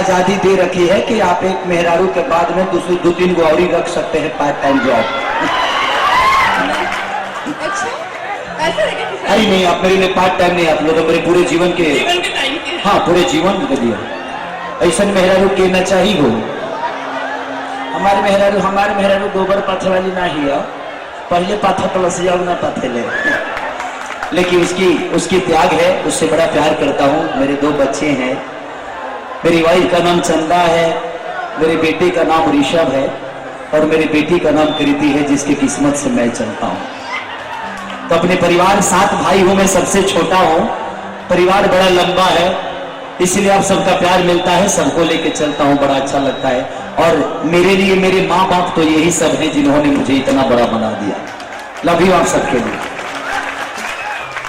आजादी दे रखी है कि आप एक मेहरारू के बाद में दूसरी 2-3 गो और रख सकते हैं पार्ट टाइम जॉब। अच्छा ऐसा है क्या? अरे नहीं, आप मेरे लिए पार्ट टाइम नहीं, आप लोग तो मेरे पूरे जीवन के टाइम के। हाँ पूरे जीवन के लिए ऐसा मेहरारू के न चाहिए हो। हमारे मेहरारू गोबर पाथे वाली ना ही है, पहले पाथा तुलसिया ना पाथे ले, लेकिन उसकी त्याग है, उससे बड़ा प्यार करता हूँ। मेरे 2 बच्चे हैं, मेरी वाइफ का नाम चंदा है, मेरे बेटे का नाम ऋषभ है और मेरी बेटी का नाम कृति है, जिसकी किस्मत से मैं चलता हूँ। तो अपने परिवार 7 भाई हूँ, मैं सबसे छोटा हूँ, परिवार बड़ा लंबा है, इसलिए आप सबका प्यार मिलता है, सबको लेके चलता हूँ, बड़ा अच्छा लगता है। और मेरे लिए मेरे माँ बाप तो यही सब है जिन्होंने मुझे इतना बड़ा बना दिया। लव यू आप सबके लिए।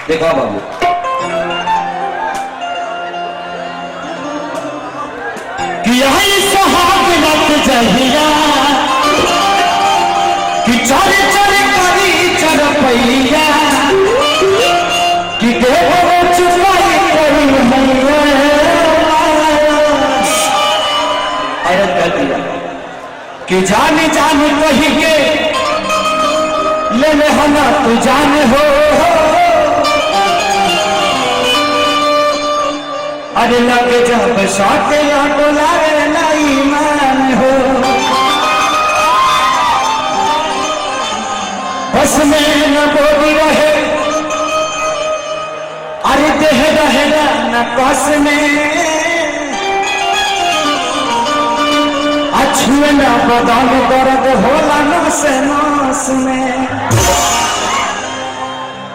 देखा बाबू कि यही सुहाग रात जहिया कि चोरे चोरे करी चरपैया कि देवो चुपाई करी मैया। औरत कहती है कि जाने जाने कही के ले ले हना तू जाने हो, अरे लगे जब साथे लाडो लागे लाई मान हो, बस में न बोली रहे, अरे देह रहे न कस में, अच्छुए न बदल दर्द होला नस नस में।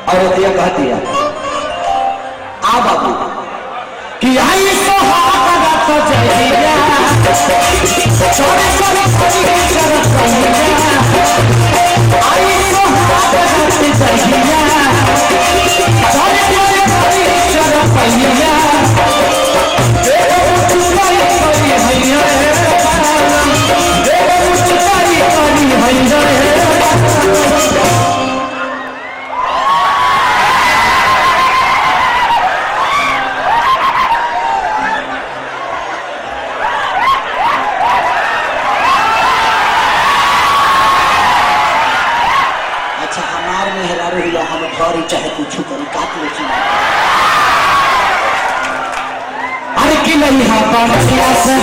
और ये कहती है आ बाबू कि आई सुहाग रात जहिया चोरे चोरे करी चरपैया, आई सुहाग रात जहिया चोरे चोरे करी चरपैया, देवो चुपाई करी हैया देवो चुपाई करी हैया। चाहे कुछ करी काट ले, अरे कि नहीं हाँ पानिया से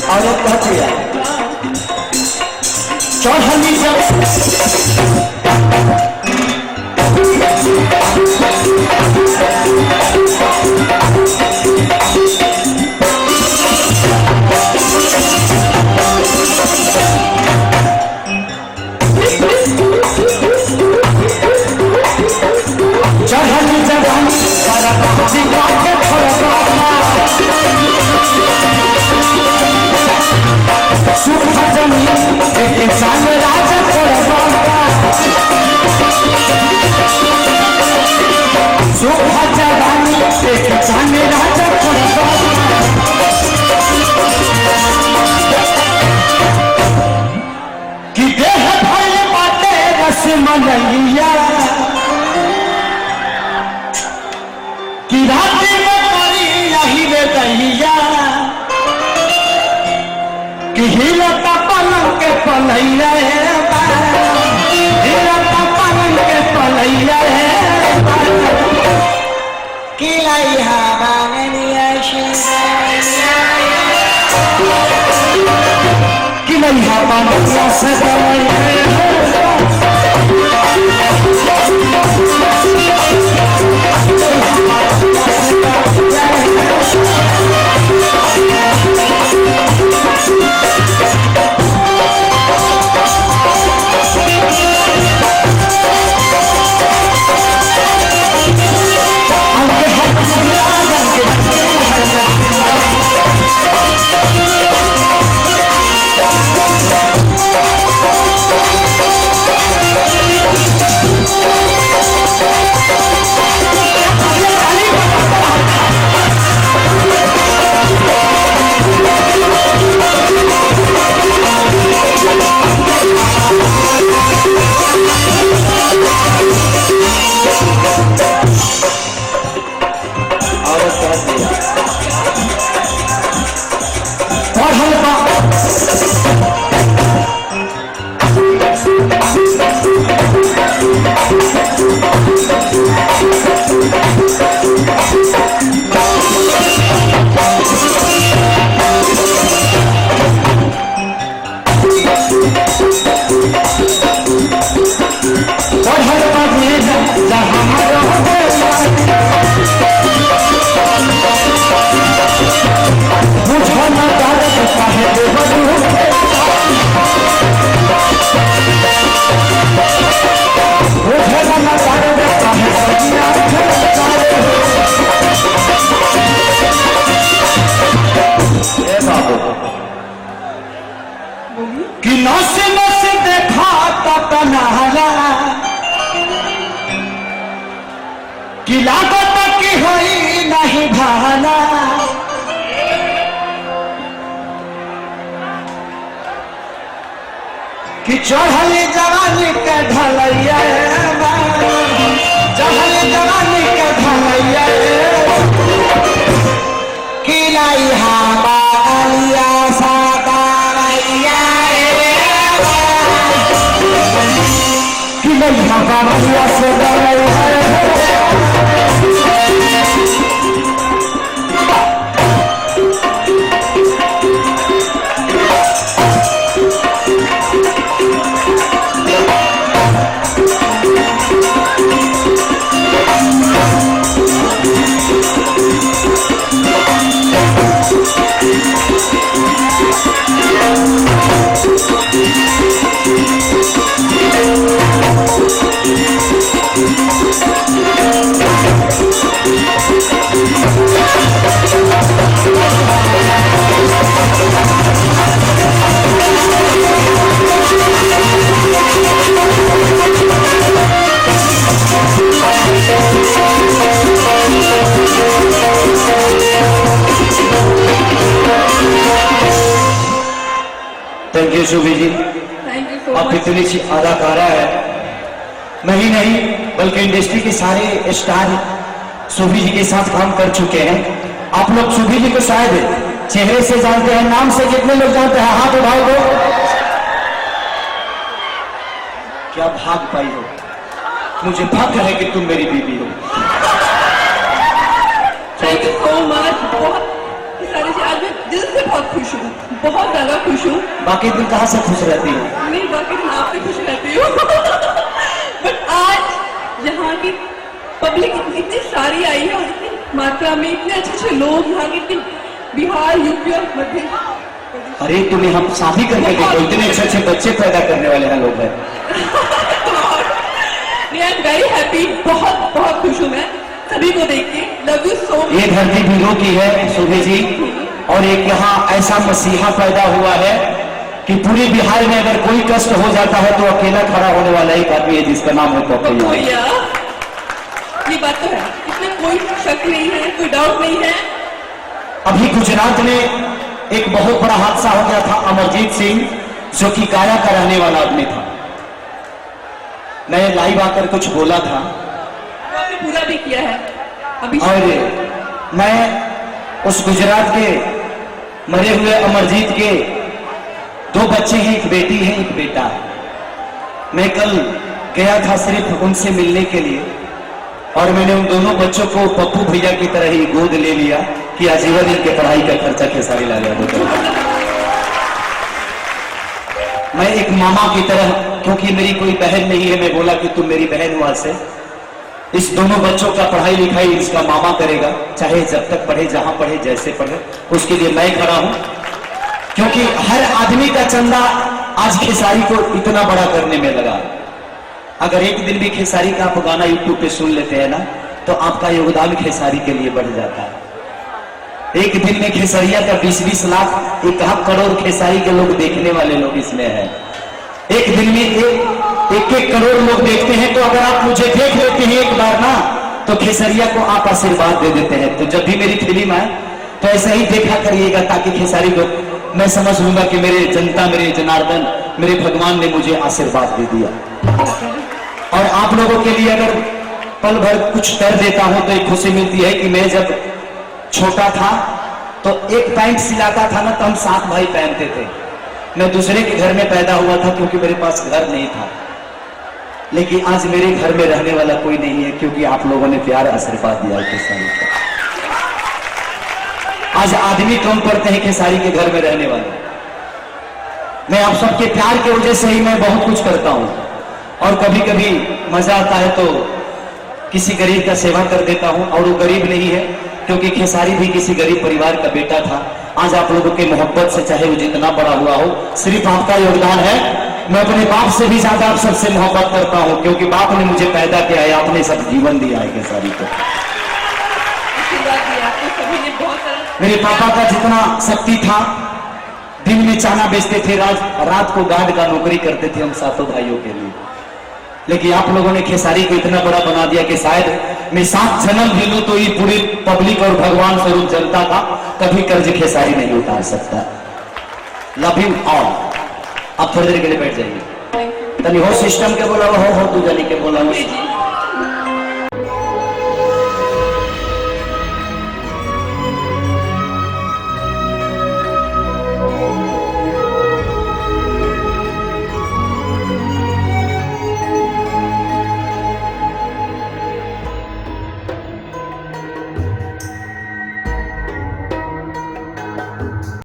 औरत कहती है चौधरी मनैया कि रात में परी यही रे दैया कि हिलता पलंग के पलैया हिलता पलंग के पलैया कि लैया बांगनिया कि लैया बांगनिया से कि लागत की होई नहीं भाला कि चढ़ल जवानी के ढलैया चढ़ल जवानी के ढलैया कि लाई हमारिया सादारिया कि लाई हमारिया सादारिया थैंक यू सुभी जी। थैंक यू सो आप मच। इतनी अच्छी अदाकारा है, मैं ही नहीं बल्कि इंडस्ट्री के सारे स्टार सुभी जी के साथ काम कर चुके हैं। आप लोग सुभी जी को शायद चेहरे से जानते हैं, नाम से कितने लोग जानते हैं? हाथ उठाओ दो। क्या भाग पाई हो, मुझे फख्र है कि तुम मेरी बीवी हो। Thank you so much. बहुत सारी चीज आज मैं दिल से बहुत खुश हूँ, बहुत ज्यादा खुश हूँ। बाकी दिन कहाँ से खुश रहती हो? नहीं, बाकी दिन आपसे खुश रहती हूँ। बट आज यहाँ की पब्लिक इतनी सारी आई है और इतनी मात्रा में इतने अच्छे अच्छे लोग यहाँ के, इतने बिहार, यूपी और मध्य। अरे तुम्हें हम शादी करके देखो, इतने अच्छे अच्छे बच्चे पैदा करने वाले हैं लोग हैं। आई एम वेरी हैप्पी, बहुत बहुत खुश हूँ मैं सभी को देख के। Love you so much. ये धरती वीरों की है सुभी जी, और एक यहाँ ऐसा मसीहा पैदा हुआ है कि पूरे बिहार में अगर कोई कष्ट हो जाता है तो अकेला खड़ा होने वाला एक आदमी है जिसका नाम है पपैया। ये बात तो है, इसमें कोई शक नहीं है, कोई डाउट नहीं है। अभी गुजरात में एक बहुत बड़ा हादसा हो गया था। अमरजीत सिंह जो कि काया का रहने वाला आदमी था, मैं लाइव आकर कुछ बोला था वो आपने पूरा भी किया है अभी। और मैं उस गुजरात के मरे हुए अमरजीत के 2 बच्चे हैं, एक बेटी है एक बेटा है। मैं कल गया था सिर्फ उनसे मिलने के लिए, और मैंने उन दोनों बच्चों को पप्पू भैया की तरह ही गोद ले लिया कि आजीवन इनके पढ़ाई का खर्चा खेसारी ला गया। मैं एक मामा की तरह, क्योंकि मेरी कोई बहन नहीं है, मैं बोला कि तुम मेरी बहन हुआ से इस दोनों बच्चों का पढ़ाई लिखाई इसका मामा करेगा, चाहे जब तक पढ़े, जहां पढ़े, जैसे पढ़े, उसके लिए मैं खड़ा हूं। क्योंकि हर आदमी का चंदा आज खेसारी को इतना बड़ा करने में लगा। अगर एक दिन भी खेसारी का आप गाना यूट्यूब पे सुन लेते हैं ना, तो आपका योगदान खेसारी के लिए बढ़ जाता है। एक दिन में खेसरिया का 20-20 लाख 1 करोड़ खेसारी के लोग देखने वाले लोग इसमें हैं। एक दिन में एक करोड़ लोग देखते हैं। तो अगर आप मुझे देख लेते हैं एक बार ना, तो खेसरिया को आप आशीर्वाद दे देते हैं। तो जब भी मेरी फिल्म आए तो ऐसा ही देखा करिएगा, ताकि खेसारी को मैं समझ लूंगा कि मेरे जनता, मेरे जनार्दन, मेरे भगवान ने मुझे आशीर्वाद दे दिया। और आप लोगों के लिए अगर पल भर कुछ कर देता हूं तो एक खुशी मिलती है कि मैं जब छोटा था तो एक पैंट सिलाता था ना, तो हम 7 भाई पहनते थे। मैं दूसरे के घर में पैदा हुआ था क्योंकि मेरे पास घर नहीं था, लेकिन आज मेरे घर में रहने वाला कोई नहीं है, क्योंकि आप लोगों ने प्यार आशीर्वाद दिया खेसारी को। आज आदमी कम पड़ते हैं खेसारी के घर में रहने वाले। मैं आप सबके प्यार की वजह से ही मैं बहुत कुछ करता हूं, और कभी कभी मजा आता है तो किसी गरीब का सेवा कर देता हूं। और वो गरीब नहीं है, क्योंकि खेसारी भी किसी गरीब परिवार का बेटा था। आज आप लोगों की मोहब्बत से, चाहे वो जितना बड़ा हुआ हो, सिर्फ आपका योगदान है। मैं अपने बाप से भी ज्यादा आप सबसे मोहब्बत करता हूं, क्योंकि बाप ने मुझे पैदा किया है, आपने सब जीवन दिया है खेसारी को। मेरे पापा का जितना शक्ति था, दिन में चाना बेचते थे, रात को गार्ड का नौकरी करते थे हम 7 भाइयों के लिए। लेकिन आप लोगों ने खेसारी को इतना बड़ा बना दिया कि शायद मैं 7 जन्म भी लूं तो ये पूरी पब्लिक और भगवान स्वरूप जनता का कभी कर्ज खेसारी नहीं उतार सकता। Love you all. आप थोड़ी देर के लिए बैठ जाइए। तनी हो सिस्टम के बोला हो तू जानी के बोला जी